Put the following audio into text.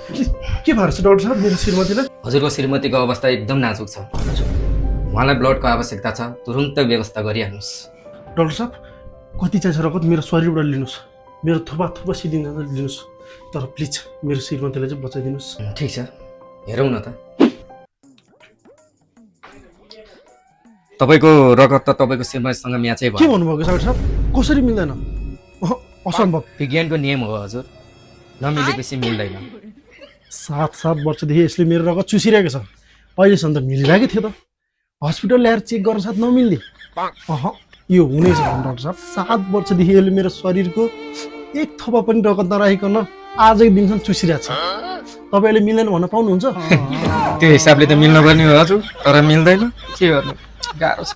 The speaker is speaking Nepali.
के भएर छ डाक्टर साहब मेरो श्रीमतीलाई? हजुरको श्रीमतीको अवस्था एकदम नाजुक छ। उहाँलाई ब्लडको आवश्यकता छ, तुरुन्त व्यवस्था गरिहाल्नुहोस्। डाक्टर साहब कति चाहिन्छ रगत मेरो शरीरबाट लिनुहोस्, मेरो थोपा सिदिँदा लिनुहोस्, तर प्लिज मेरो श्रीमतीलाई चाहिँ बचाइदिनुहोस्। ठिक छ, हेरौँ न त। तपाईँको रगत त तपाईँको श्रीमतीसँग म्याचै के भयो। भन्नुभएको डाक्टर साहब? कसरी मिल्दैन? असम्भव। विज्ञानको नियम हो हजुर, नमिलेपछि मिल्दैन। 7 वर्षदेखि यसले मेरो रगत चुसिरहेको छ, अहिलेसम्म त मिलिरहेको थियो त। हस्पिटल ल्याएर चेक गर्न साथ नमिल्ने। यो हुनेछ डाक्टर साहब, 7 वर्षदेखि यसले मेरो शरीरको एक थोपा पनि रगत नराखिकन आजकै दिनसम्म चुसिरहेको छ। तपाईँले मिल्दैन भन्न पाउनुहुन्छ? त्यो हिसाबले त मिल्नुपर्ने हो हजुर, तर मिल्दैन, के गर्नु, गाह्रो छ।